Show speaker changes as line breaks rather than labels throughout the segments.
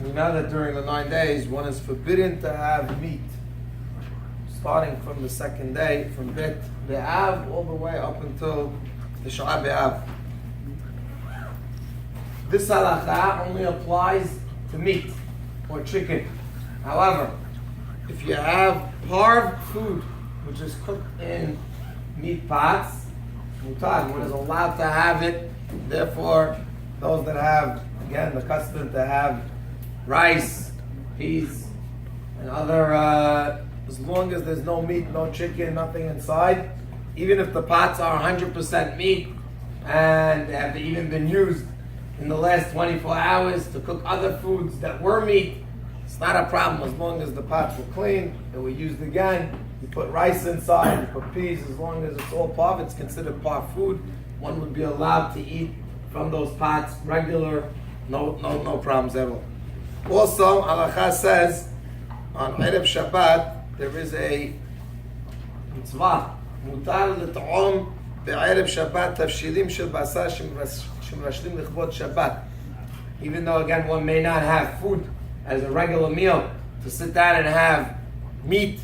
We know that during the 9 days, one is forbidden to have meat. Starting from the second day, from Bet Be'av all the way up until the Shabbat Be'av. This halakha only applies to meat or chicken. However, if you have parv food, which is cooked in meat pots, mutar, one is allowed to have it. Therefore, those that have, again, the custom to have rice, peas, and other, as long as there's no meat, no chicken, nothing inside, even if the pots are 100% meat and have even been used in the last 24 hours to cook other foods that were meat, it's not a problem as long as the pots were clean, they were used again. You put rice inside, you put peas, as long as it's all parv, it's considered parv food. One would be allowed to eat from those pots regular, no problems at all. Also, halakha says on ereb Shabbat there is a mitzvah. Mutar l't'om be'ereb Shabbat tafshilim shel basar shemrashlim l'chvod Shabbat. Even though again one may not have food as a regular meal to sit down and have meat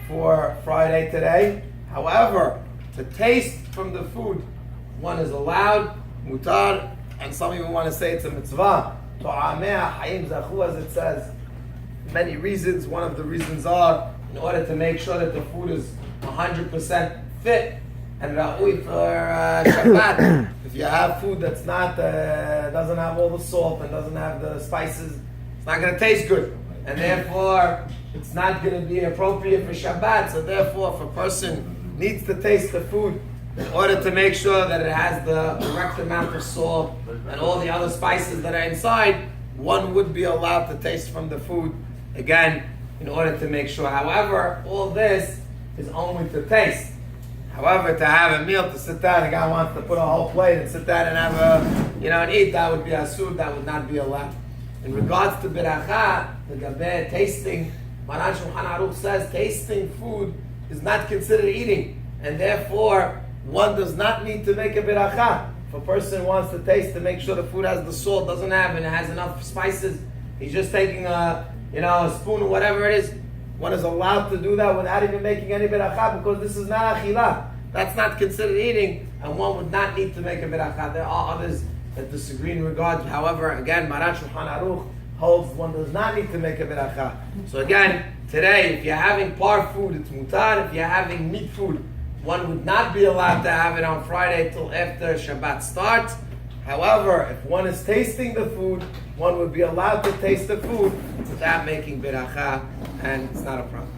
for Friday today. However, to taste from the food, one is allowed, mutar, and some even want to say it's a mitzvah. To'ameh hayim zachu, as it says. Many reasons. One of the reasons are in order to make sure that the food is 100% fit and ra'ui for Shabbat. If you have food that's not, doesn't have all the salt and doesn't have the spices, it's not going to taste good. And therefore, it's not going to be appropriate for Shabbat. So therefore, if a person needs to taste the food in order to make sure that it has the correct amount of salt and all the other spices that are inside, one would be allowed to taste from the food, again, in order to make sure. However, all this is only to taste. However, to have a meal, to sit down, a guy wants to put a whole plate and sit down and have and eat, that would be asur, that would not be allowed. In regards to beracha, the gabe, tasting, Maran Shulchan Aruch says tasting food is not considered eating, and therefore one does not need to make a beracha. If a person wants to taste to make sure the food has the salt, doesn't have, and it has enough spices, he's just taking a spoon or whatever it is, one is allowed to do that without even making any beracha, because this is not achilah. That's not considered eating, and one would not need to make a beracha. There are others that disagree in regards. However, again, Maran Shulchan Aruch holds one does not need to make a beracha. So again, today, if you're having parv food, it's mutar. If you're having meat food, one would not be allowed to have it on Friday till after Shabbat starts. However, if one is tasting the food, one would be allowed to taste the food without making beracha, and it's not a problem.